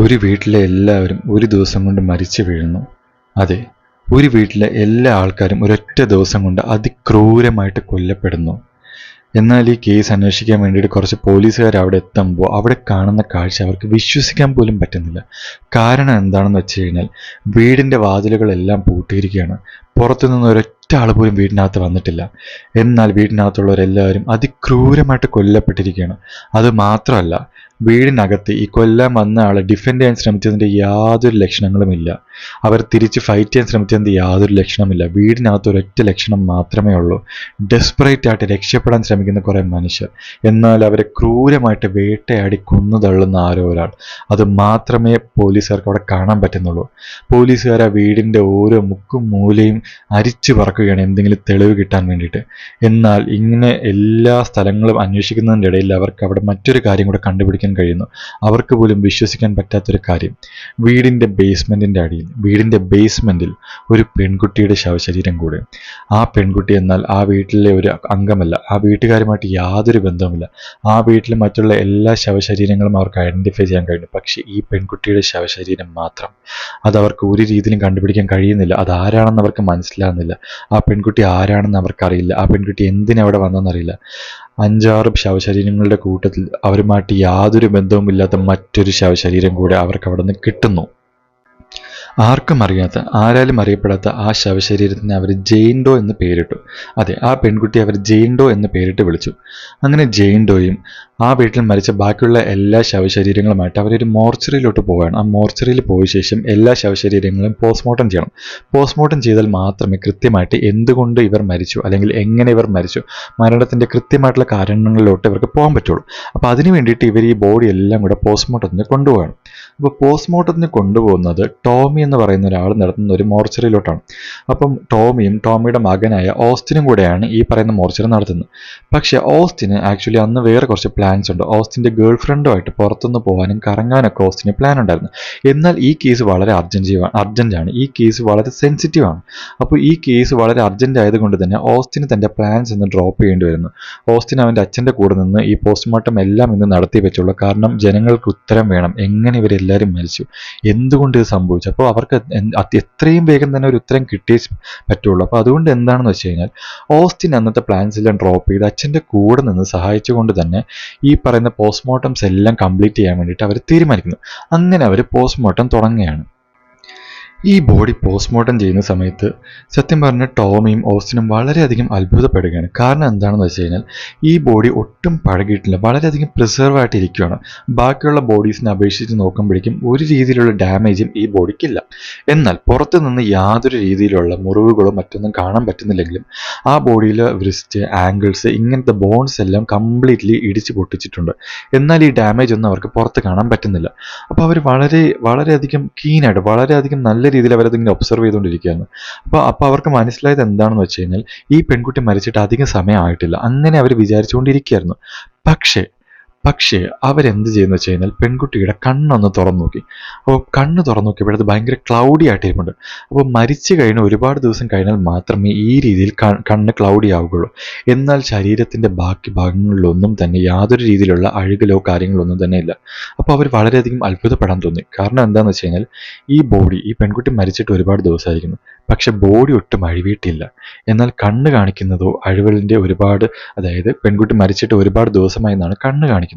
ഒരു വീട്ടിലെ എല്ലാവരും ഒരു ദിവസം കൊണ്ട് മരിച്ചു വീഴുന്നു. അതെ, ഒരു വീട്ടിലെ എല്ലാ ആൾക്കാരും ഒരൊറ്റ ദിവസം കൊണ്ട് അതിക്രൂരമായിട്ട് കൊല്ലപ്പെടുന്നു. എന്നാൽ ഈ കേസ് അന്വേഷിക്കാൻ വേണ്ടിയിട്ട് കുറച്ച് പോലീസുകാർ അവിടെ എത്തുമ്പോൾ അവിടെ കാണുന്ന കാഴ്ച അവർക്ക് വിശ്വസിക്കാൻ പോലും പറ്റുന്നില്ല. കാരണം എന്താണെന്ന് വെച്ച് കഴിഞ്ഞാൽ വീടിൻ്റെ വാതിലുകളെല്ലാം പൂട്ടിയിരിക്കുകയാണ്. പുറത്തുനിന്ന് ഒരൊറ്റ ആൾ പോലും വീടിനകത്ത് വന്നിട്ടില്ല. എന്നാൽ വീടിനകത്തുള്ളവരെല്ലാവരും അതിക്രൂരമായിട്ട് കൊല്ലപ്പെട്ടിരിക്കുകയാണ്. അത് മാത്രമല്ല, വീടിനകത്ത് ഈ കൊല്ലാൻ വന്ന ആളെ ഡിഫെൻഡ് ചെയ്യാൻ ശ്രമിച്ചതിൻ്റെ യാതൊരു ലക്ഷണങ്ങളുമില്ല. അവർ തിരിച്ച് ഫൈറ്റ് ചെയ്യാൻ ശ്രമിച്ചതിൻ്റെ യാതൊരു ലക്ഷണമില്ല. വീടിനകത്ത് ഒരൊറ്റ ലക്ഷണം മാത്രമേ ഉള്ളൂ: ഡെസ്പറേറ്റ് ആയിട്ട് രക്ഷപ്പെടാൻ ശ്രമിക്കുന്ന കുറേ മനുഷ്യർ. എന്നാൽ അവരെ ക്രൂരമായിട്ട് വേട്ടയാടി കൊന്നു തള്ളുന്ന ആരോ ഒരാൾ. അത് മാത്രമേ പോലീസുകാർക്ക് അവിടെ കാണാൻ പറ്റുന്നുള്ളൂ. പോലീസുകാർ ആ വീടിൻ്റെ ഓരോ മുക്കും മൂലയും അരിച്ചു പറക്കുകയാണ് എന്തെങ്കിലും തെളിവ് കിട്ടാൻ വേണ്ടിയിട്ട്. എന്നാൽ ഇങ്ങനെ എല്ലാ സ്ഥലങ്ങളും അന്വേഷിക്കുന്നതിൻ്റെ ഇടയിൽ അവർക്ക് അവിടെ മറ്റൊരു കാര്യം കൂടെ കണ്ടുപിടിക്കാൻ കഴിയുന്നു. അവർക്ക് പോലും വിശ്വസിക്കാൻ പറ്റാത്തൊരു കാര്യം: വീടിൻ്റെ ബേസ്മെന്റിൽ ഒരു പെൺകുട്ടിയുടെ ശവശരീരം കൂടെ. ആ പെൺകുട്ടി എന്നാൽ ആ വീട്ടിലെ ഒരു അംഗമല്ല. ആ വീട്ടുകാരുമായിട്ട് യാതൊരു ബന്ധവുമില്ല. ആ വീട്ടിലെ മറ്റുള്ള എല്ലാ ശവശരീരങ്ങളും അവർക്ക് ഐഡന്റിഫൈ ചെയ്യാൻ കഴിഞ്ഞു. പക്ഷേ ഈ പെൺകുട്ടിയുടെ ശവശരീരം മാത്രം അതവർക്ക് ഒരു രീതിയിലും കണ്ടുപിടിക്കാൻ കഴിയുന്നില്ല. അതാരാണെന്ന് അവർക്ക് മനസ്സിലാകുന്നില്ല. ആ പെൺകുട്ടി ആരാണെന്ന് അവർക്കറിയില്ല. ആ പെൺകുട്ടി എന്തിനവിടെ വന്നെന്നറിയില്ല. 5-6 ശവശരീരങ്ങളുടെ കൂട്ടത്തിൽ അവരുമായിട്ട് യാതൊരു ബന്ധവുമില്ലാത്ത മറ്റൊരു ശവശരീരം കൂടെ അവർക്ക് അവിടെ നിന്ന് കിട്ടുന്നു. ആർക്കും അറിയാത്ത, ആരാലും അറിയപ്പെടാത്ത ആ ശവശരീരത്തിന് അവർ ജെയിൻ ഡോ എന്ന് പേരിട്ടു. അതെ, ആ പെൺകുട്ടി അവർ ജെയിൻ ഡോ എന്ന് പേരിട്ട് വിളിച്ചു. അങ്ങനെ ജെയിൻ ഡോയും ആ വീട്ടിൽ മരിച്ച ബാക്കിയുള്ള എല്ലാ ശവശരീരങ്ങളുമായിട്ട് അവരൊരു മോർച്ചറിയിലോട്ട് പോവുകയാണ്. ആ മോർച്ചറിയിൽ പോയ ശേഷം എല്ലാ ശവശരീരങ്ങളും പോസ്റ്റ്മോർട്ടം ചെയ്യണം. പോസ്റ്റ്മോർട്ടം ചെയ്താൽ മാത്രമേ കൃത്യമായിട്ട് എന്തുകൊണ്ട് ഇവർ മരിച്ചു, അല്ലെങ്കിൽ എങ്ങനെ ഇവർ മരിച്ചു, മരണത്തിൻ്റെ കൃത്യമായിട്ടുള്ള കാരണങ്ങളിലോട്ട് ഇവർക്ക് പോകാൻ പറ്റുള്ളൂ. അപ്പോൾ അതിന് വേണ്ടിയിട്ട് ഇവർ ഈ ബോഡി എല്ലാം കൂടെ പോസ്റ്റ്മോർട്ടത്തിന് കൊണ്ടുപോകണം. അപ്പോൾ പോസ്റ്റ്മോർട്ടത്തിന് കൊണ്ടുപോകുന്നത് ടോമി എന്ന് പറയുന്ന ഒരാൾ നടത്തുന്ന ഒരു മോർച്ചറിയിലോട്ടാണ്. അപ്പം ടോമിയും ടോമിയുടെ മകനായ ഓസ്റ്റിനും കൂടെയാണ് ഈ പറയുന്ന മോർച്ചറി നടത്തുന്നത്. പക്ഷേ ഓസ്റ്റിന് ആക്ച്വലി അന്ന് വേറെ കുറച്ച് പ്ലാൻസ് ഉണ്ട്. ഓസ്റ്റിൻ്റെ ഗേൾ ഫ്രണ്ടുമായിട്ട് പുറത്തുനിന്ന് പോകാനും കറങ്ങാനൊക്കെ ഓസ്റ്റിന് പ്ലാൻ ഉണ്ടായിരുന്നു. എന്നാൽ ഈ കേസ് വളരെ അർജൻറ്റാണ്. ഈ കേസ് വളരെ സെൻസിറ്റീവാണ്. അപ്പോൾ ഈ കേസ് വളരെ അർജൻറ്റ് ആയതുകൊണ്ട് തന്നെ ഓസ്റ്റിന് തൻ്റെ പ്ലാൻസ് ഒന്ന് ഡ്രോപ്പ് ചെയ്യേണ്ടി വരുന്നു. ഓസ്റ്റിന് അവൻ്റെ അച്ഛൻ്റെ കൂടെ നിന്ന് ഈ പോസ്റ്റ്മോർട്ടം എല്ലാം ഇന്ന് നടത്തി വെച്ചുള്ളൂ. കാരണം ജനങ്ങൾക്ക് ഉത്തരം വേണം, എങ്ങനെ ഇവരെല്ലാവരും മരിച്ചു, എന്തുകൊണ്ട് ഇത് സംഭവിച്ചു. അപ്പോൾ അവർക്ക് എത്രയും വേഗം തന്നെ ഒരു ഉത്തരം കിട്ടിയേ പറ്റുള്ളൂ. അപ്പോൾ അതുകൊണ്ട് എന്താണെന്ന് വെച്ച് കഴിഞ്ഞാൽ ഓസ്റ്റിൻ അന്നത്തെ പ്ലാൻസ് എല്ലാം ഡ്രോപ്പ് ചെയ്ത് അച്ഛൻ്റെ കൂടെ നിന്ന് സഹായിച്ചുകൊണ്ട് തന്നെ ഈ പറയുന്ന പോസ്റ്റ്മോർട്ടംസ് എല്ലാം കംപ്ലീറ്റ് ചെയ്യാൻ വേണ്ടിയിട്ട് അവർ തീരുമാനിക്കുന്നു. അങ്ങനെ അവർ പോസ്റ്റ്മോർട്ടം തുടങ്ങുകയാണ്. ഈ ബോഡി പോസ്റ്റ്മോർട്ടം ചെയ്യുന്ന സമയത്ത് സത്യം പറഞ്ഞ ടോമിയും ഓസ്റ്റിനും വളരെയധികം അത്ഭുതപ്പെടുകയാണ്. കാരണം എന്താണെന്ന് വെച്ച് കഴിഞ്ഞാൽ ഈ ബോഡി ഒട്ടും പഴകിയിട്ടില്ല, വളരെയധികം പ്രിസർവ് ആയിട്ട് ഇരിക്കുകയാണ്. ബാക്കിയുള്ള ബോഡീസിനെ അപേക്ഷിച്ച് നോക്കുമ്പോഴേക്കും ഒരു രീതിയിലുള്ള ഡാമേജും ഈ ബോഡിക്കില്ല. എന്നാൽ പുറത്തു നിന്ന് യാതൊരു രീതിയിലുള്ള മുറിവുകളോ മറ്റൊന്നും കാണാൻ പറ്റുന്നില്ലെങ്കിലും ആ ബോഡിയിൽ വ്രിസ്റ്റ്, ആംഗിൾസ്, ഇങ്ങനത്തെ ബോൺസ് എല്ലാം കംപ്ലീറ്റ്ലി ഇടിച്ച് പൊട്ടിച്ചിട്ടുണ്ട്. എന്നാൽ ഈ ഡാമേജ് ഒന്നും അവർക്ക് പുറത്ത് കാണാൻ പറ്റുന്നില്ല. അപ്പോൾ അവർ വളരെയധികം കീനായിട്ട്, വളരെയധികം നല്ല രീതിയിൽ അവരതിങ്ങനെ ഒബ്സർവ് ചെയ്തുകൊണ്ടിരിക്കുകയാണ്. അപ്പോൾ അവർക്ക് മനസ്സിലായത് എന്താണെന്ന് വെച്ച് കഴിഞ്ഞാൽ ഈ പെൺകുട്ടി മരിച്ചിട്ട് അധികം സമയമായിട്ടില്ല. അങ്ങനെ അവർ വിചാരിച്ചുകൊണ്ടിരിക്കുകയായിരുന്നു. പക്ഷേ അവരെന്ത് ചെയ്യുന്നു വെച്ച് കഴിഞ്ഞാൽ പെൺകുട്ടിയുടെ കണ്ണൊന്ന് തുറന്നു നോക്കി. അപ്പോൾ കണ്ണ് തുറന്നു നോക്കിയപ്പോൾ അത് ഭയങ്കര ക്ലൗഡി ആയിട്ടിരിപ്പുണ്ട്. അപ്പോൾ മരിച്ചു കഴിഞ്ഞ് ഒരുപാട് ദിവസം കഴിഞ്ഞാൽ മാത്രമേ ഈ രീതിയിൽ കണ്ണ് ക്ലൗഡി ആവുകയുള്ളൂ. എന്നാൽ ശരീരത്തിൻ്റെ ബാക്കി ഭാഗങ്ങളിലൊന്നും തന്നെ യാതൊരു രീതിയിലുള്ള അഴുകലോ കാര്യങ്ങളോ ഒന്നും തന്നെ ഇല്ല. അപ്പോൾ അവർ വളരെയധികം അത്ഭുതപ്പെടാൻ തോന്നി. കാരണം എന്താണെന്ന് വെച്ച് കഴിഞ്ഞാൽ ഈ പെൺകുട്ടി മരിച്ചിട്ട് ഒരുപാട് ദിവസമായിരിക്കുന്നു. പക്ഷെ ബോഡി ഒട്ടും അഴിവിയിട്ടില്ല. എന്നാൽ കണ്ണ് കാണിക്കുന്നതോ അഴിവലിൻ്റെ അതായത് പെൺകുട്ടി മരിച്ചിട്ട് ഒരുപാട് ദിവസമായി എന്നാണ് കണ്ണ് കാണിക്കുന്നത്.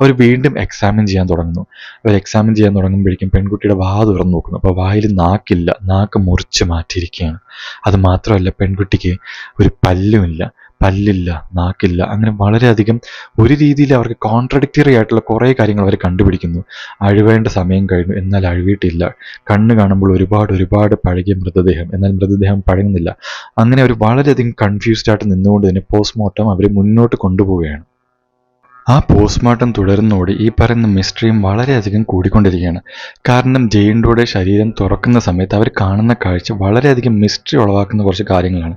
അവർ വീണ്ടും എക്സാമിൻ ചെയ്യാൻ തുടങ്ങുമ്പോഴേക്കും പെൺകുട്ടിയുടെ വാ തുറന്നു നോക്കുന്നു. അപ്പോൾ വായിൽ നാക്കില്ല, നാക്ക് മുറിച്ച് മാറ്റിയിരിക്കുകയാണ്. അത് മാത്രമല്ല, പെൺകുട്ടിക്ക് ഒരു പല്ലില്ല, നാക്കില്ല. അങ്ങനെ വളരെയധികം ഒരു രീതിയിൽ അവർക്ക് കോൺട്രഡിക്റ്ററി ആയിട്ടുള്ള കുറേ കാര്യങ്ങൾ അവർ കണ്ടുപിടിക്കുന്നു. അഴിവേണ്ട സമയം കഴിഞ്ഞു, എന്നാൽ അഴിവിയിട്ടില്ല. കണ്ണ് കാണുമ്പോൾ ഒരുപാട് പഴകിയ മൃതദേഹം, എന്നാൽ മൃതദേഹം പഴകുന്നില്ല. അങ്ങനെ അവർ വളരെയധികം കൺഫ്യൂസ്ഡ് ആയിട്ട് നിന്നുകൊണ്ട് തന്നെ പോസ്റ്റ്മോർട്ടം അവർ മുന്നോട്ട് കൊണ്ടുപോവുകയാണ്. ആ പോസ്റ്റ്മോർട്ടം തുടരുന്നതോടെ ഈ പറയുന്ന മിസ്റ്ററിയും വളരെയധികം കൂടിക്കൊണ്ടിരിക്കുകയാണ്. കാരണം ജെയിൻ ഡോയുടെ ശരീരം തുറക്കുന്ന സമയത്ത് അവർ കാണുന്ന കാഴ്ച വളരെയധികം മിസ്റ്ററി ഉളവാക്കുന്ന കുറച്ച് കാര്യങ്ങളാണ്.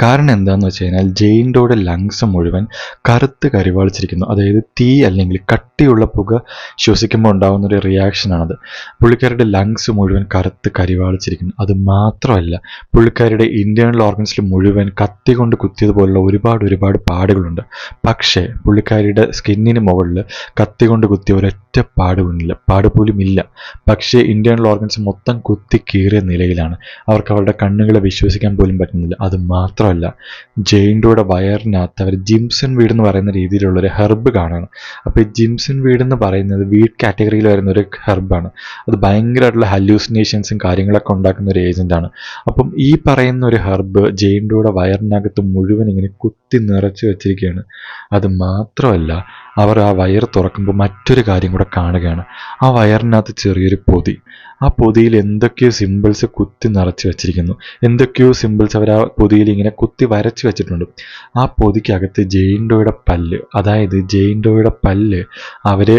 കാരണം എന്താണെന്ന് വെച്ച് കഴിഞ്ഞാൽ ജെയിൻ ഡോയുടെ ലങ്സ് മുഴുവൻ കറുത്ത് കരിവാളിച്ചിരിക്കുന്നു. അതായത് തീ അല്ലെങ്കിൽ കട്ടിയുള്ള പുക ശ്വസിക്കുമ്പോൾ ഉണ്ടാകുന്ന ഒരു റിയാക്ഷനാണത്. പുള്ളിക്കാരുടെ ലങ്സ് മുഴുവൻ കറുത്ത് കരിവാളിച്ചിരിക്കുന്നു. അത് മാത്രമല്ല, പുള്ളിക്കാരുടെ ഇന്റേണൽ ഓർഗൻസിൽ മുഴുവൻ കത്തി കൊണ്ട് കുത്തിയതുപോലുള്ള ഒരുപാട് പാടുകളുണ്ട്. പക്ഷേ പുള്ളിക്കാരിയുടെ സ്കിന്നിന് മുകളിൽ കത്തി കൊണ്ട് കുത്തിയ ഒരൊറ്റ പാട് പോലും ഇല്ല. പക്ഷേ ഇന്റേണൽ ഓർഗൻസ് മൊത്തം കുത്തി കീറിയ നിലയിലാണ്. അവർക്ക് അവരുടെ കണ്ണുകളെ വിശ്വസിക്കാൻ പോലും പറ്റുന്നില്ല. അത് മാത്രമല്ല, ജെയിൻ ഡോയുടെ വയറിനകത്ത് അവർ ജിംസൺ വീഡ് എന്ന് പറയുന്ന രീതിയിലുള്ളൊരു ഹെർബ് കാണുകയാണ്. അപ്പോൾ ഈ ജിംസൺ വീഡ് എന്ന് പറയുന്നത് വീഡ് കാറ്റഗറിയിൽ വരുന്ന ഒരു ഹെർബാണ്. അത് ഭയങ്കരമായിട്ടുള്ള ഹല്യൂസിനേഷൻസും കാര്യങ്ങളൊക്കെ ഉണ്ടാക്കുന്ന ഒരു ഏജന്റാണ്. അപ്പം ഈ പറയുന്ന ഒരു ഹെർബ് ജെയിൻ ഡോയുടെ വയറിനകത്ത് മുഴുവൻ ഇങ്ങനെ കുത്തി നിറച്ച് വെച്ചിരിക്കുകയാണ്. അത് മാത്രമല്ല, അവർ ആ വയർ തുറക്കുമ്പോൾ മറ്റൊരു കാര്യം കൂടെ കാണുകയാണ്. ആ വയറിനകത്ത് ചെറിയൊരു പൊതി. ആ പൊതിയിൽ എന്തൊക്കെയോ സിമ്പിൾസ് കുത്തി നിറച്ച് വെച്ചിരിക്കുന്നു. എന്തൊക്കെയോ സിമ്പിൾസ് അവർ ആ പൊതിയിൽ ഇങ്ങനെ കുത്തി വരച്ച് വെച്ചിട്ടുണ്ട്. ആ പൊതിക്കകത്ത് ജെയിൻ ഡോയുടെ പല്ല്, അതായത് ജെയിൻ ഡോയുടെ പല്ല് അവർ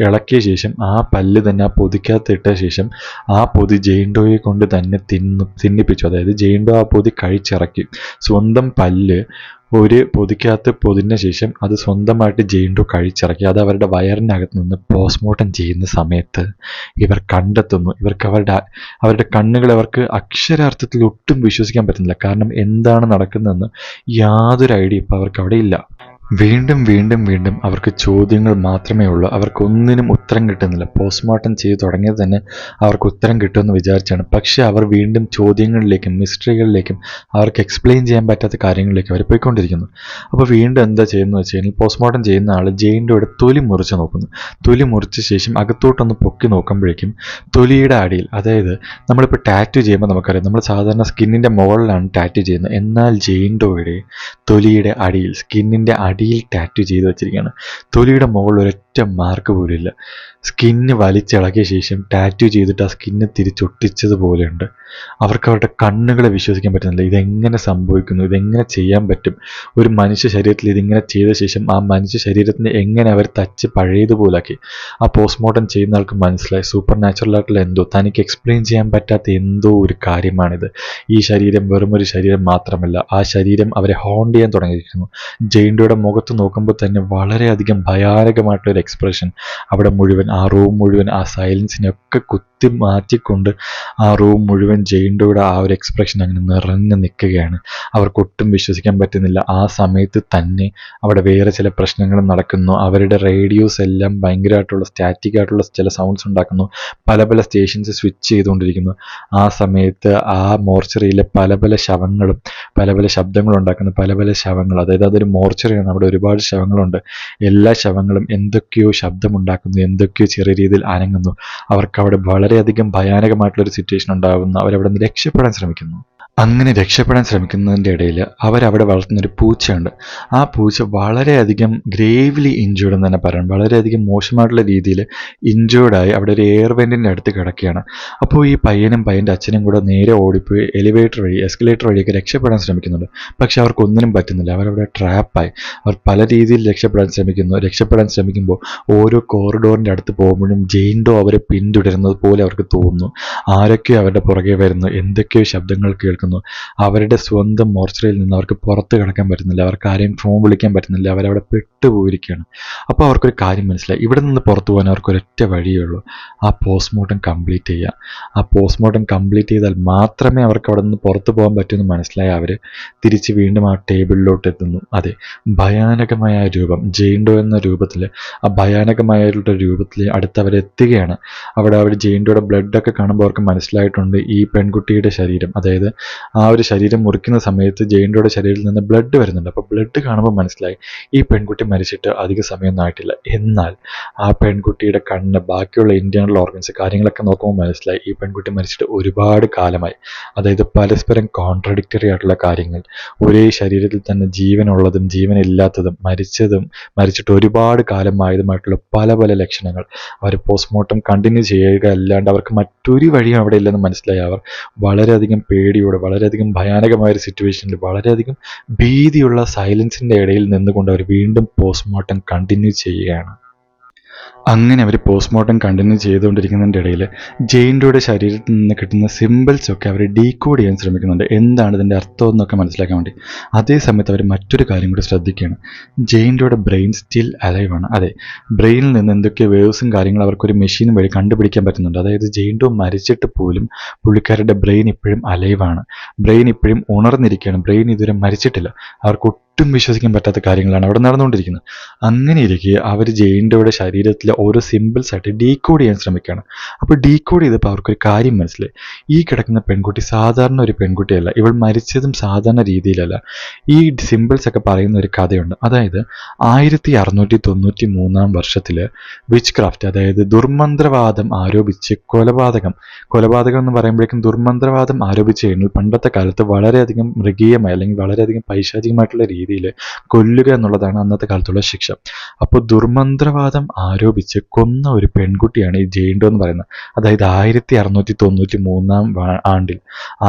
ഇളക്കിയ ശേഷം ആ പല്ല് തന്നെ ആ പൊതിക്കകത്ത് ഇട്ട ശേഷം ആ പൊതി ജെയിൻ ഡോയെ കൊണ്ട് തന്നെ തിന്നിപ്പിച്ചു. അതായത് ജെയിൻ ഡോ ആ പൊതി കഴിച്ചിറക്കി. സ്വന്തം പല്ല് ഒരു പൊതിക്കകത്ത് പൊതിഞ്ഞ ശേഷം അത് സ്വന്തമായിട്ട് ജെയിൻ ഡോ കഴിച്ചിറക്കി. അത് അവരുടെ വയറിനകത്ത് നിന്ന് പോസ്റ്റ്മോർട്ടം ചെയ്യുന്ന സമയത്ത് ഇവർ കണ്ടെത്തുന്നു. ഇവർക്ക് അവരുടെ കണ്ണുകൾ അവർക്ക് അക്ഷരാർത്ഥത്തിൽ ഒട്ടും വിശ്വസിക്കാൻ പറ്റുന്നില്ല. കാരണം എന്താണ് നടക്കുന്നതെന്ന് യാതൊരു ഐഡിയ ഇപ്പോൾ അവർക്ക് അവിടെ ഇല്ല. വീണ്ടും വീണ്ടും വീണ്ടും അവർക്ക് ചോദ്യങ്ങൾ മാത്രമേ ഉള്ളൂ. അവർക്കൊന്നിനും ഉത്തരം കിട്ടുന്നില്ല. പോസ്റ്റ്മോർട്ടം ചെയ്ത് തുടങ്ങിയത് തന്നെ അവർക്ക് ഉത്തരം കിട്ടുമെന്ന് വിചാരിച്ചാണ്. പക്ഷെ അവർ വീണ്ടും ചോദ്യങ്ങളിലേക്കും മിസ്റ്ററികളിലേക്കും അവർക്ക് എക്സ്പ്ലെയിൻ ചെയ്യാൻ പറ്റാത്ത കാര്യങ്ങളിലേക്കും അവർ പോയിക്കൊണ്ടിരിക്കുന്നു. അപ്പോൾ വീണ്ടും എന്താ ചെയ്യുന്നത് വെച്ച് കഴിഞ്ഞാൽ, പോസ്റ്റ്മോർട്ടം ചെയ്യുന്ന ആൾ ജെയിൻ ഡോയുടെ തൊലി മുറിച്ച് നോക്കുന്നു. തൊലി മുറിച്ച ശേഷം അകത്തോട്ടൊന്ന് പൊക്കി നോക്കുമ്പോഴേക്കും തൊലിയുടെ അടിയിൽ, അതായത് നമ്മളിപ്പോൾ ടാറ്റു ചെയ്യുമ്പോൾ നമുക്കറിയാം, നമ്മൾ സാധാരണ സ്കിന്നിൻ്റെ മുകളിലാണ് ടാറ്റു ചെയ്യുന്നത്. എന്നാൽ ജെയിൻ ഡോയുടെ തൊലിയുടെ അടിയിൽ, സ്കിന്നിൻ്റെ അടിയിൽ ടാറ്റു ചെയ്ത് വെച്ചിരിക്കുകയാണ്. തൊലിയുടെ മുകളിൽ ഒരൊറ്റ മാർക്ക് പോലും ഇല്ല. സ്കിന്ന് വലിച്ചിളക്കിയ ശേഷം ടാറ്റു ചെയ്തിട്ട് ആ സ്കിന്ന് തിരിച്ചൊട്ടിച്ചതുപോലെയുണ്ട്. അവർക്ക് അവരുടെ കണ്ണുകളെ വിശ്വസിക്കാൻ പറ്റുന്നില്ല. ഇതെങ്ങനെ സംഭവിക്കുന്നു? ഇതെങ്ങനെ ചെയ്യാൻ പറ്റും? ഒരു മനുഷ്യ ശരീരത്തിൽ ഇതിങ്ങനെ ചെയ്ത ശേഷം ആ മനുഷ്യ ശരീരത്തിന് എങ്ങനെ അവർ തച്ച് പഴയതുപോലാക്കി? ആ പോസ്റ്റ്മോർട്ടം ചെയ്യുന്ന ആൾക്ക് മനസ്സിലായി, സൂപ്പർ നാച്ചുറൽ ആയിട്ടുള്ള എന്തോ, തനിക്ക് എക്സ്പ്ലെയിൻ ചെയ്യാൻ പറ്റാത്ത എന്തോ ഒരു കാര്യമാണിത്. ഈ ശരീരം വെറുമൊരു ശരീരം മാത്രമല്ല, ആ ശരീരം അവരെ ഹോണ്ട് ചെയ്യാൻ തുടങ്ങിയിരിക്കുന്നു. ജെയിൻ ഡോയുടെ മുഖത്ത് നോക്കുമ്പോൾ തന്നെ വളരെയധികം ഭയാനകമായിട്ടൊരു എക്സ്പ്രഷൻ അവിടെ മുഴുവൻ, ആ റൂം മുഴുവൻ ആ സൈലൻസിനെയൊക്കെ കുത്തി മാറ്റിക്കൊണ്ട് ആ റൂം മുഴുവൻ ജെയിൻ ഡോയുടെ ആ ഒരു എക്സ്പ്രഷൻ അങ്ങനെ നിറഞ്ഞു നിൽക്കുകയാണ്. അവർക്കൊട്ടും വിശ്വസിക്കാൻ പറ്റുന്നില്ല. ആ സമയത്ത് തന്നെ അവിടെ വേറെ ചില പ്രശ്നങ്ങളും നടക്കുന്നു. അവരുടെ റേഡിയോസ് എല്ലാം ഭയങ്കരമായിട്ടുള്ള സ്റ്റാറ്റിക് ആയിട്ടുള്ള ചില സൗണ്ട്സ് ഉണ്ടാക്കുന്നു. പല പല സ്റ്റേഷൻസ് സ്വിച്ച് ചെയ്തുകൊണ്ടിരിക്കുന്നു. ആ സമയത്ത് ആ മോർച്ചറിയിലെ പല പല ശവങ്ങളും പല പല ശബ്ദങ്ങൾ ഉണ്ടാക്കുന്നു. പല പല ശവങ്ങൾ, അതായത് അതൊരു മോർച്ചറിയാണ്, അവിടെ ഒരുപാട് ശവങ്ങളുണ്ട്. എല്ലാ ശവങ്ങളും എന്തൊക്കെയോ ശബ്ദമുണ്ടാക്കുന്നു, എന്തൊക്കെയോ ചെറിയ രീതിയിൽ അനങ്ങുന്നു. അവർക്ക് അവിടെ വളരെയധികം ഭയാനകമായിട്ടുള്ളൊരു സിറ്റുവേഷൻ ഉണ്ടാകുന്നു. അവരവിടെ നിന്ന് രക്ഷപ്പെടാൻ ശ്രമിക്കുന്നു. അങ്ങനെ രക്ഷപ്പെടാൻ ശ്രമിക്കുന്നതിൻ്റെ ഇടയിൽ അവരവിടെ വളർത്തുന്നൊരു പൂച്ചയുണ്ട്. ആ പൂച്ച വളരെയധികം ഗ്രേവ്ലി ഇഞ്ചേർഡ് എന്ന് തന്നെ പറയാം. വളരെയധികം മോശമായിട്ടുള്ള രീതിയിൽ ഇഞ്ചേർഡായി അവിടെ ഒരു എയർ വെൻറ്റിൻ്റെ അടുത്ത് കിടക്കുകയാണ്. അപ്പോൾ ഈ പയ്യനും പയ്യൻ്റെ അച്ഛനും കൂടെ നേരെ ഓടിപ്പോയി എസ്കലേറ്റർ വഴിയൊക്കെ രക്ഷപ്പെടാൻ ശ്രമിക്കുന്നുണ്ട്. പക്ഷെ അവർക്കൊന്നിനും പറ്റുന്നില്ല. അവരവിടെ ട്രാപ്പായി. അവർ പല രീതിയിൽ രക്ഷപ്പെടാൻ ശ്രമിക്കുമ്പോൾ ഓരോ കോറിഡോറിൻ്റെ അടുത്ത് പോകുമ്പോഴും ജെയിൻ ഡോ അവരെ പിന്തുടരുന്നത് പോലെ അവർക്ക് തോന്നുന്നു. ആരൊക്കെയോ അവരുടെ പുറകെ വരുന്നു, എന്തൊക്കെയോ ശബ്ദങ്ങൾ കേൾക്കുന്നു. അവരുടെ സ്വന്തം മോർച്ചറിയിൽ നിന്ന് അവർക്ക് പുറത്ത് കിടക്കാൻ പറ്റുന്നില്ല. അവർക്ക് ആരെയും ഫോൺ വിളിക്കാൻ പറ്റുന്നില്ല. അവരവിടെ പെട്ടുപോയിരിക്കുകയാണ്. അപ്പോൾ അവർക്കൊരു കാര്യം മനസ്സിലായി, ഇവിടെ നിന്ന് പുറത്തു പോകാൻ അവർക്ക് ഒരൊറ്റ വഴിയേ ഉള്ളൂ, ആ പോസ്റ്റ്മോർട്ടം കംപ്ലീറ്റ് ചെയ്യുക. ആ പോസ്റ്റ്മോർട്ടം കംപ്ലീറ്റ് ചെയ്താൽ മാത്രമേ അവർക്ക് അവിടെ നിന്ന് പുറത്തു പോകാൻ പറ്റുമെന്ന് മനസ്സിലായി അവർ തിരിച്ച് വീണ്ടും ആ ടേബിളിലോട്ട് എത്തുന്നു. അതെ, ഭയാനകമായ രൂപം, ജെയിൻ ഡോ എന്ന രൂപത്തിൽ, ആ ഭയാനകമായിട്ടുള്ള രൂപത്തിൽ അടുത്ത് അവരെത്തുകയാണ്. അവർ ജെയിൻ ഡോയുടെ ബ്ലഡൊക്കെ കാണുമ്പോൾ അവർക്ക് മനസ്സിലായിട്ടുണ്ട് ഈ പെൺകുട്ടിയുടെ ശരീരം, അതായത് ആ ഒരു ശരീരം മുറിക്കുന്ന സമയത്ത് ജെയിൻ ഡോയുടെ ശരീരത്തിൽ നിന്ന് ബ്ലഡ് വരുന്നുണ്ട്. അപ്പോൾ ബ്ലഡ് കാണുമ്പോൾ മനസ്സിലായി ഈ പെൺകുട്ടി മരിച്ചിട്ട് അധിക സമയമൊന്നും ആയിട്ടില്ല. എന്നാൽ ആ പെൺകുട്ടിയുടെ കണ്ണ്, ബാക്കിയുള്ള ഇന്റേണൽ ഓർഗൻസ് കാര്യങ്ങളൊക്കെ നോക്കുമ്പോൾ മനസ്സിലായി ഈ പെൺകുട്ടി മരിച്ചിട്ട് ഒരുപാട് കാലമായി. അതായത് പരസ്പരം കോൺട്രഡിക്ടറി ആയിട്ടുള്ള കാര്യങ്ങൾ, ഒരേ ശരീരത്തിൽ തന്നെ ജീവനുള്ളതും ജീവനില്ലാത്തതും മരിച്ചിട്ട് ഒരുപാട് കാലമായതുമായിട്ടുള്ള പല പല ലക്ഷണങ്ങൾ. അവർ പോസ്റ്റ്മോർട്ടം കണ്ടിന്യൂ ചെയ്യുക അല്ലാണ്ട് അവർക്ക് മറ്റൊരു വഴിയും അവിടെ ഇല്ലെന്ന് മനസ്സിലായി. അവർ വളരെയധികം പേടിയോടെ, വളരെയധികം ഭയാനകമായൊരു സിറ്റുവേഷനിൽ, വളരെയധികം ഭീതിയുള്ള സൈലൻസിൻ്റെ ഇടയിൽ നിന്നുകൊണ്ട് അവർ വീണ്ടും പോസ്റ്റ്മോർട്ടം കണ്ടിന്യൂ ചെയ്യുകയാണ്. അങ്ങനെ അവർ പോസ്റ്റ്മോർട്ടം കണ്ടിന്യൂ ചെയ്തുകൊണ്ടിരിക്കുന്നതിൻ്റെ ഇടയിൽ ജെയിൻ ഡോയുടെ ശരീരത്തിൽ നിന്ന് കിട്ടുന്ന സിമ്പിൾസൊക്കെ അവർ ഡീകോഡ് ചെയ്യാൻ ശ്രമിക്കുന്നുണ്ട്. എന്താണ് ഇതിൻ്റെ അർത്ഥം എന്നൊക്കെ മനസ്സിലാക്കാൻ വേണ്ടി. അതേ സമയത്ത് അവർ മറ്റൊരു കാര്യം കൂടി ശ്രദ്ധിക്കുകയാണ്. ജെയിൻ ഡോയുടെ ബ്രെയിൻ സ്റ്റിൽ അലൈവാണ്. അതെ, ബ്രെയിനിൽ നിന്ന് എന്തൊക്കെയോ വേവ്സും കാര്യങ്ങളും അവർക്കൊരു മെഷീൻ വഴി കണ്ടുപിടിക്കാൻ പറ്റുന്നുണ്ട്. അതായത് ജെയിൻ ഡോ മരിച്ചിട്ട് പോലും പുള്ളിക്കാരുടെ ബ്രെയിൻ ഇപ്പോഴും അലൈവാണ്. ബ്രെയിൻ ഇപ്പോഴും ഉണർന്നിരിക്കുകയാണ്. ബ്രെയിൻ ഇതുവരെ മരിച്ചിട്ടില്ല. അവർക്ക് ഒട്ടും വിശ്വസിക്കാൻ പറ്റാത്ത കാര്യങ്ങളാണ് അവിടെ നടന്നുകൊണ്ടിരിക്കുന്നത്. അങ്ങനെ ഇരിക്കെ അവർ ജെയിൻ്റെയുടെ ശരീരത്തിലെ ഓരോ സിമ്പിൾസ് ആയിട്ട് ഡീകോഡ് ചെയ്യാൻ ശ്രമിക്കുകയാണ്. അപ്പോൾ ഡീകോഡ് ചെയ്തപ്പോൾ അവർക്കൊരു കാര്യം മനസ്സിലായി. ഈ കിടക്കുന്ന പെൺകുട്ടി സാധാരണ ഒരു പെൺകുട്ടിയല്ല, ഇവൾ മരിച്ചതും സാധാരണ രീതിയിലല്ല. ഈ സിമ്പിൾസ് ഒക്കെ പറയുന്ന ഒരു കഥയുണ്ട്. അതായത് 1693 വർഷത്തിൽ വിച്ച് ക്രാഫ്റ്റ്, അതായത് ദുർമന്ത്രവാദം ആരോപിച്ച് കൊലപാതകം എന്ന് പറയുമ്പോഴേക്കും ദുർമന്ത്രവാദം ആരോപിച്ച് കഴിഞ്ഞാൽ പണ്ടത്തെ കാലത്ത് വളരെയധികം മൃഗീയമായി അല്ലെങ്കിൽ വളരെയധികം പൈശാചികമായിട്ടുള്ള രീതിയിൽ കൊല്ലുക എന്നുള്ളതാണ് അന്നത്തെ കാലത്തുള്ള ശിക്ഷ. അപ്പോൾ ദുർമന്ത്രവാദം ആരോപിച്ച് കൊന്ന ഒരു പെൺകുട്ടിയാണ് ഈ ജെയിൻ ഡോ എന്ന് പറയുന്നത്. അതായത് 1693 ആണ്ടിൽ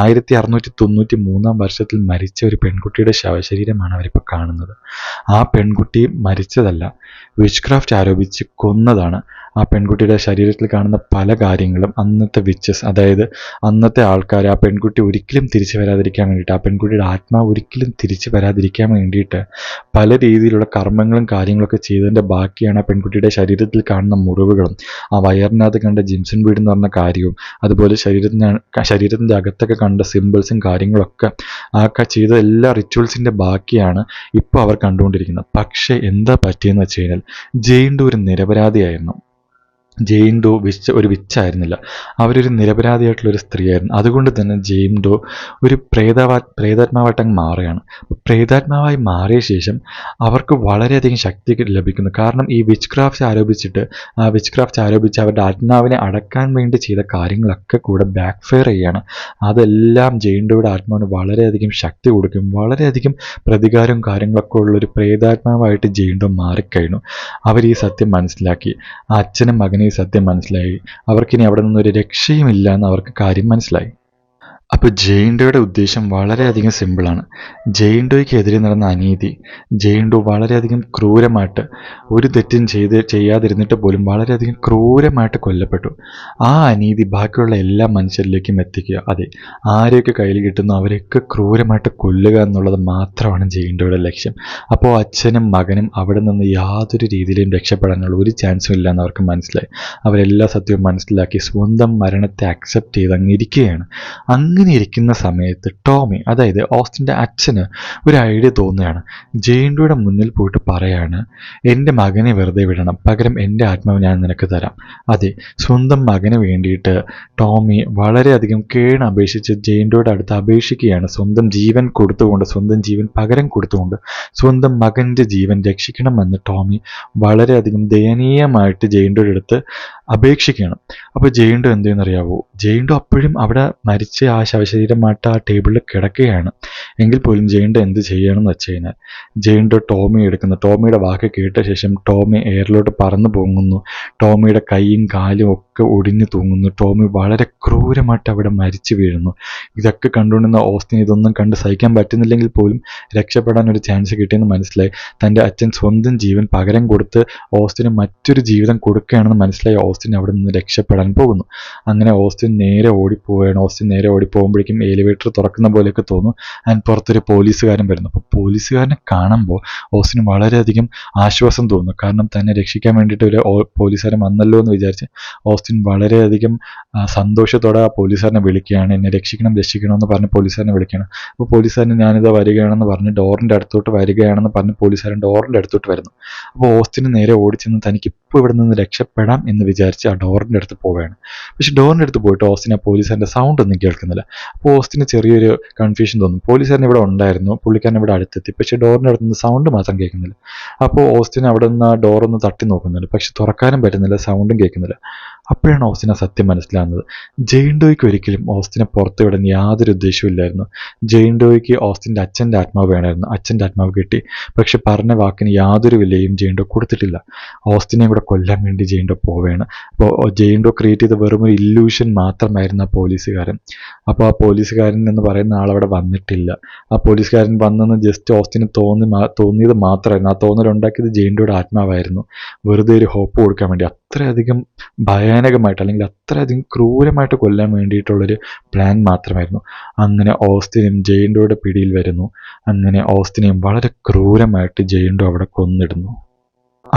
1693 വർഷത്തിൽ മരിച്ച ഒരു പെൺകുട്ടിയുടെ ശവശരീരമാണ് അവരിപ്പോൾ കാണുന്നത്. ആ പെൺകുട്ടി മരിച്ചതല്ല, വിച്ച് ക്രാഫ്റ്റ് ആരോപിച്ച് കൊന്നതാണ്. ആ പെൺകുട്ടിയുടെ ശരീരത്തിൽ കാണുന്ന പല കാര്യങ്ങളും അന്നത്തെ വിച്ചസ്, അതായത് അന്നത്തെ ആൾക്കാർ ആ പെൺകുട്ടി ഒരിക്കലും തിരിച്ചു വരാതിരിക്കാൻ വേണ്ടിയിട്ട്, ആ പെൺകുട്ടിയുടെ ആത്മാവ് ഒരിക്കലും തിരിച്ചു വരാതിരിക്കാൻ വേണ്ടിയിട്ട് പല രീതിയിലുള്ള കർമ്മങ്ങളും കാര്യങ്ങളൊക്കെ ചെയ്തതിൻ്റെ ബാക്കിയാണ് ആ പെൺകുട്ടിയുടെ ശരീരത്തിൽ കാണുന്ന മുറിവുകളും ആ വയറിനകത്ത് കണ്ട ജിംസൺ ബീഡ് എന്ന് പറഞ്ഞ കാര്യവും അതുപോലെ ശരീരത്തിൻ്റെ അകത്തൊക്കെ കണ്ട സിമ്പിൾസും കാര്യങ്ങളൊക്കെ ആ ചെയ്ത എല്ലാ റിച്വൽസിൻ്റെ ബാക്കിയാണ് ഇപ്പോൾ അവർ കണ്ടുകൊണ്ടിരിക്കുന്നത്. പക്ഷേ എന്താ പറ്റിയെന്ന് വെച്ച് കഴിഞ്ഞാൽ ജെയിൻ ഡോ ഒരു നിരപരാധിയായിരുന്നു. ജെയിൻ ഡോ ഒരു വിച്ചായിരുന്നില്ല, അവരൊരു നിരപരാധിയായിട്ടുള്ളൊരു സ്ത്രീയായിരുന്നു. അതുകൊണ്ട് തന്നെ ജെയിൻ ഡോ ഒരു പ്രേതാത്മാവായിട്ട് മാറുകയാണ്. പ്രേതാത്മാവായി മാറിയ ശേഷം അവർക്ക് വളരെയധികം ശക്തി ലഭിക്കുന്നു. കാരണം ഈ വിച്ച് ക്രാഫ്റ്റ് ആരോപിച്ച് അവരുടെ ആത്മാവിനെ അടക്കാൻ വേണ്ടി ചെയ്ത കാര്യങ്ങളൊക്കെ കൂടെ ബാക്ക് ഫയർ ചെയ്യുകയാണ്. അതെല്ലാം ജെയിൻ ഡോയുടെ ആത്മാവിന് വളരെയധികം ശക്തി കൊടുക്കും. വളരെയധികം പ്രതികാരവും കാര്യങ്ങളൊക്കെ ഉള്ളൊരു പ്രേതാത്മാവായിട്ട് ജെയിൻ ഡോ മാറിക്കഴിഞ്ഞു. അവർ ഈ സത്യം മനസ്സിലാക്കി. ആ അച്ഛനും മകനും ഈ സത്യം മനസ്സിലായി. അവർക്കിനി അവിടെ നിന്നൊരു രക്ഷയുമില്ല എന്ന് അവർക്ക് കാര്യം മനസ്സിലായി. അപ്പോൾ ജെയിൻ ഡോയുടെ ഉദ്ദേശം വളരെയധികം സിമ്പിളാണ്. ജെയിൻ ഡോയ്ക്കെതിരെ നടന്ന അനീതി, ജെയിൻ ഡോ വളരെയധികം ക്രൂരമായിട്ട് ഒരു തെറ്റും ചെയ്യാതിരുന്നിട്ട് പോലും വളരെയധികം ക്രൂരമായിട്ട് കൊല്ലപ്പെട്ടു. ആ അനീതി ബാക്കിയുള്ള എല്ലാ മനുഷ്യരിലേക്കും എത്തിക്കുക. അതെ, ആരെയൊക്കെ കയ്യിൽ കിട്ടുന്നു അവരെയൊക്കെ ക്രൂരമായിട്ട് കൊല്ലുക എന്നുള്ളത് മാത്രമാണ് ജെയിൻ ഡോയുടെ ലക്ഷ്യം. അപ്പോൾ അച്ഛനും മകനും അവിടെ നിന്ന് യാതൊരു രീതിയിലും രക്ഷപ്പെടാനുള്ള ഒരു ചാൻസും ഇല്ല എന്ന് അവർക്ക് മനസ്സിലായി. അവരെല്ലാ സത്യവും മനസ്സിലാക്കി സ്വന്തം മരണത്തെ അക്സെപ്റ്റ് ചെയ്ത് അങ്ങിരിക്കുകയാണ്. അങ്ങനെ ഇരിക്കുന്ന സമയത്ത് ടോമി, അതായത് ഓസ്റ്റിൻ്റെ അച്ഛന് ഒരു ഐഡിയ തോന്നുകയാണ്. ജെയിൻ ഡോയുടെ മുന്നിൽ പോയിട്ട് പറയാണ്, എൻ്റെ മകനെ വെറുതെ വിടണം, പകരം എൻ്റെ ആത്മാവ് ഞാൻ നിനക്ക് തരാം. അതെ, സ്വന്തം മകന് വേണ്ടിയിട്ട് ടോമി വളരെയധികം അപേക്ഷിച്ച് ജെയിൻ ഡോയുടെ അടുത്ത് അപേക്ഷിക്കുകയാണ്. സ്വന്തം ജീവൻ കൊടുത്തുകൊണ്ട്, സ്വന്തം ജീവൻ പകരം കൊടുത്തുകൊണ്ട് സ്വന്തം മകൻ്റെ ജീവൻ രക്ഷിക്കണമെന്ന് ടോമി വളരെയധികം ദയനീയമായിട്ട് ജെയിൻ ഡോയുടെ അടുത്ത് അപേക്ഷിക്കുകയാണ്. അപ്പോൾ ജെയിൻ ഡോ എന്ത് ചെയ്യുന്നറിയാവോ? ജെയിൻ ഡോ അപ്പോഴും അവിടെ മരിച്ച് ആ ശവശരീരമായിട്ട് ആ ടേബിളിൽ കിടക്കുകയാണ്. എങ്കിൽ പോലും ജെയിൻ ഡോ എന്ത് ചെയ്യണമെന്ന് വെച്ച് കഴിഞ്ഞാൽ ജെയിൻ ഡോ ടോമി എടുക്കുന്നു. ടോമിയുടെ വാക്ക് കേട്ട ശേഷം ടോമി എയറിലോട്ട് പറന്നു പോകുന്നു. ടോമിയുടെ കൈയും കാലും ഒക്കെ ഒടിഞ്ഞു തൂങ്ങുന്നു. ടോമി വളരെ ക്രൂരമായിട്ട് അവിടെ മരിച്ചു വീഴുന്നു. ഇതൊക്കെ കണ്ടുകൊണ്ടിരുന്ന ഓസ്റ്റിന് ഇതൊന്നും കണ്ട് സഹിക്കാൻ പറ്റുന്നില്ലെങ്കിൽ പോലും രക്ഷപ്പെടാൻ ഒരു ചാൻസ് കിട്ടിയെന്ന് മനസ്സിലായി. തൻ്റെ അച്ഛൻ സ്വന്തം ജീവൻ പകരം കൊടുത്ത് ഓസ്റ്റിന് മറ്റൊരു ജീവിതം കൊടുക്കുകയാണെന്ന് മനസ്സിലായി. ഓസ്റ്റിൻ അവിടെ നിന്ന് രക്ഷപ്പെടാൻ പോകുന്നു. അങ്ങനെ ഓസ്റ്റിൻ നേരെ ഓടിപ്പോവുകയാണ്. ഓസ്റ്റിൻ നേരെ ഓടിപ്പോകുമ്പോഴേക്കും എലിവേറ്റർ തുറക്കുന്ന പോലെയൊക്കെ തോന്നും. ആൻഡ് പുറത്തൊരു പോലീസുകാരൻ വരുന്നു. അപ്പോൾ പോലീസുകാരനെ കാണുമ്പോൾ ഓസ്റ്റിന് വളരെയധികം ആശ്വാസം തോന്നുന്നു. കാരണം തന്നെ രക്ഷിക്കാൻ വേണ്ടിയിട്ട് ഒരു പോലീസുകാരൻ വന്നല്ലോ എന്ന് വിചാരിച്ച് ഓസ്റ്റിൻ വളരെയധികം സന്തോഷത്തോടെ ആ പോലീസുകാരനെ വിളിക്കുകയാണ്. എന്നെ രക്ഷിക്കണം എന്ന് പറഞ്ഞ് പോലീസുകാരനെ വിളിക്കുകയാണ്. അപ്പോൾ പോലീസുകാരൻ ഞാനിത് വരികയാണെന്ന് പറഞ്ഞ് ഡോറിൻ്റെ അടുത്തോട്ട് വരികയാണെന്ന് പറഞ്ഞ് പോലീസുകാരൻ ഡോറിൻ്റെ അടുത്തോട്ട് വരുന്നു. അപ്പോൾ ഓസ്റ്റിന് നേരെ ഓടിച്ചെന്ന് തനിക്ക് ഇപ്പോൾ ഇവിടെ നിന്ന് രക്ഷപ്പെടാം എന്ന് വിചാരിച്ച് ആ ഡോറിൻ്റെ അടുത്ത് പോവുകയാണ്. പക്ഷെ ഡോറിൻ്റെ അടുത്ത് പോയിട്ട് ഓസ്റ്റിൻ ആ പോലീസുകാരൻ്റെ സൗണ്ട് ഒന്നും കേൾക്കുന്നില്ല. അപ്പോൾ ഓസ്റ്റിന് ചെറിയൊരു കൺഫ്യൂഷൻ തോന്നും. പോലീസുകാരൻ ഇവിടെ ഉണ്ടായിരുന്നു, പുള്ളിക്കാരൻ ഇവിടെ അടുത്തെത്തി, പക്ഷേ ഡോറിൻ്റെ അടുത്ത് നിന്ന് സൗണ്ട് മാത്രം കേൾക്കുന്നില്ല. അപ്പോൾ ഓസ്റ്റിൻ അവിടെ നിന്ന് ആ ഡോറൊന്ന് തട്ടി നോക്കുന്നുണ്ട്, പക്ഷെ തുറക്കാനും പറ്റുന്നില്ല, സൗണ്ടും കേൾക്കുന്നില്ല. അപ്പോഴാണ് ഓസ്റ്റിന് ആ സത്യം മനസ്സിലാകുന്നത്. ജെയിൻ ഡോയ്ക്ക് ഒരിക്കലും ഓസ്റ്റിനെ പുറത്ത് വിടാൻ യാതൊരു ഉദ്ദേശവും ഇല്ലായിരുന്നു. ജെയിൻ ഡോയ്ക്ക് ഓസ്റ്റിൻ്റെ അച്ഛൻ്റെ ആത്മാവ് വേണമായിരുന്നു. അച്ഛൻ്റെ ആത്മാവ് കിട്ടി, പക്ഷെ പറഞ്ഞ വാക്കിന് യാതൊരു വിലയും ജെയിൻ ഡോ കൊടുത്തിട്ടില്ല. ഓസ്റ്റിനെ കൂടെ കൊല്ലാൻ വേണ്ടി ജെയിൻ ഡോ പോവുകയാണ്. അപ്പോൾ ജെയിൻ ഡോ ക്രിയേറ്റ് ചെയ്ത വെറും ഒരു ഇല്യൂഷൻ മാത്രമായിരുന്നു ആ പോലീസുകാരൻ. അപ്പോൾ ആ പോലീസുകാരൻ എന്ന് പറയുന്ന ആളവിടെ വന്നിട്ടില്ല. ആ പോലീസുകാരൻ വന്നെന്ന് ജസ്റ്റ് ഓസ്റ്റിന് തോന്നിയത് മാത്രമായിരുന്നു. ആ തോന്നലുണ്ടാക്കിയത് ജെയിൻ ഡോയുടെ ആത്മാവായിരുന്നു. വെറുതെ ഒരു ഹോപ്പ് കൊടുക്കാൻ വേണ്ടി അത്രയധികം ഭയാനകമായിട്ട് അല്ലെങ്കിൽ അത്രയധികം ക്രൂരമായിട്ട് കൊല്ലാൻ വേണ്ടിയിട്ടുള്ളൊരു പ്ലാൻ മാത്രമായിരുന്നു. അങ്ങനെ ഓസ്റ്റിനും ജെയിൻ ഡോയുടെ പിടിയിൽ വരുന്നു. അങ്ങനെ ഓസ്റ്റിനെയും വളരെ ക്രൂരമായിട്ട് ജെയിൻ ഡോ അവിടെ കൊന്നിടുന്നു.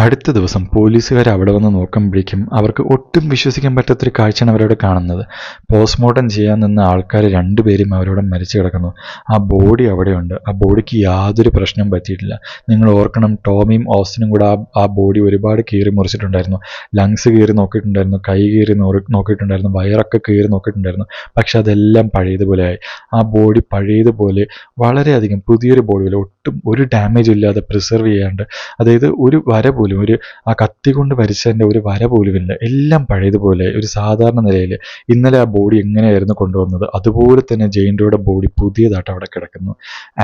അടുത്ത ദിവസം പോലീസുകാർ അവിടെ വന്ന് നോക്കുമ്പോഴേക്കും അവർക്ക് ഒട്ടും വിശ്വസിക്കാൻ പറ്റാത്തൊരു കാഴ്ചയാണ് അവരവിടെ കാണുന്നത്. പോസ്റ്റ്മോർട്ടം ചെയ്യാൻ നിന്ന ആൾക്കാർ രണ്ടുപേരും അവരവിടെ മരിച്ചു കിടക്കുന്നു. ആ ബോഡി അവിടെയുണ്ട്. ആ ബോഡിക്ക് യാതൊരു പ്രശ്നവും പറ്റിയിട്ടില്ല. നിങ്ങൾ ഓർക്കണം, ടോമിയും ഓസ്റ്റിനും കൂടെ ആ ബോഡി ഒരുപാട് കീറി മുറിച്ചിട്ടുണ്ടായിരുന്നു. ലങ്സ് കീറി നോക്കിയിട്ടുണ്ടായിരുന്നു, കൈ കീറി നോക്കിയിട്ടുണ്ടായിരുന്നു, വയറൊക്കെ കീറി നോക്കിയിട്ടുണ്ടായിരുന്നു. പക്ഷെ അതെല്ലാം പഴയതുപോലെയായി. ആ ബോഡി പഴയതുപോലെ വളരെയധികം പുതിയൊരു ബോഡി പോലെ ഒട്ടും ഒരു ഡാമേജ് ഇല്ലാതെ പ്രിസർവ് ചെയ്യാണ്ട്, അതായത് ഒരു വര പോലും, ആ കത്തി കൊണ്ട് വരച്ചതിൻ്റെ ഒരു വര പോലുമില്ല. എല്ലാം പഴയതുപോലെ ഒരു സാധാരണ നിലയിൽ. ഇന്നലെ ആ ബോഡി എങ്ങനെയായിരുന്നു കൊണ്ടുവന്നത് അതുപോലെ തന്നെ ജെയിൻ ഡോയുടെ ബോഡി പുതിയതായിട്ട് അവിടെ കിടക്കുന്നു.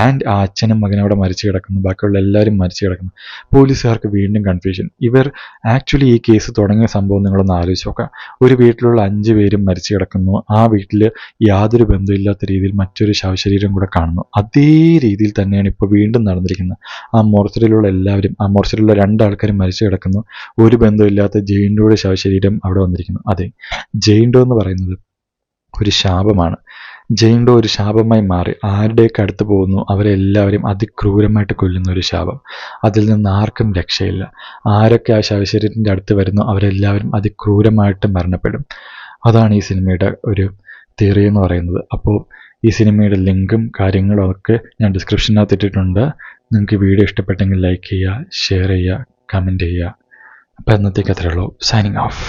ആൻഡ് ആ അച്ഛനും മകനും അവിടെ മരിച്ചു കിടക്കുന്നു. ബാക്കിയുള്ള എല്ലാവരും മരിച്ചു കിടക്കുന്നു. പോലീസുകാർക്ക് വീണ്ടും കൺഫ്യൂഷൻ. ഇവർ ആക്ച്വലി ഈ കേസ് തുടങ്ങിയ സംഭവം നിങ്ങളൊന്ന് ആലോചിച്ച് നോക്കാം. ഒരു വീട്ടിലുള്ള 5 പേരും മരിച്ചു കിടക്കുന്നു. ആ വീട്ടിൽ യാതൊരു ബന്ധമില്ലാത്ത രീതിയിൽ മറ്റൊരു ശവശരീരം കൂടെ കാണുന്നു. അതേ രീതിയിൽ തന്നെയാണ് ഇപ്പോൾ വീണ്ടും നടന്നിരിക്കുന്നത്. ആ മോർച്ചറിയിലുള്ള എല്ലാവരും, ആ മോർച്ചറിയിലുള്ള 2 ആൾക്കാരും മരിച്ചു കിടക്കുന്നു. ഒരു ബന്ധമില്ലാത്ത ജെയിൻ ഡോയുടെ ശവശരീരം അവിടെ വന്നിരിക്കുന്നു. അതെ, ജെയിൻ ഡോ എന്ന് പറയുന്നത് ഒരു ശാപമാണ്. ജെയിൻ ഡോ ഒരു ശാപമായി മാറി ആരുടെയൊക്കെ അടുത്ത് പോകുന്നു അവരെല്ലാവരും അതിക്രൂരമായിട്ട് കൊല്ലുന്ന ഒരു ശാപം. അതിൽ നിന്ന് ആർക്കും രക്ഷയില്ല. ആരൊക്കെ ആ ശവശരീരത്തിൻ്റെ അടുത്ത് വരുന്നു അവരെല്ലാവരും അതിക്രൂരമായിട്ട് മരണപ്പെടും. അതാണ് ഈ സിനിമയുടെ ഒരു തിയറി എന്ന് പറയുന്നത്. അപ്പോൾ ഈ സിനിമയുടെ ലിങ്കും കാര്യങ്ങളും ഒക്കെ ഞാൻ ഡിസ്ക്രിപ്ഷനകത്ത് ഇട്ടിട്ടുണ്ട്. നിങ്ങൾക്ക് വീഡിയോ ഇഷ്ടപ്പെട്ടെങ്കിൽ ലൈക്ക് ചെയ്യുക, ഷെയർ ചെയ്യുക, കമൻറ്റ് ചെയ്യുക. അപ്പോൾ എന്നത്തേക്ക് അത്രയേ ഉള്ളൂ. Signing off.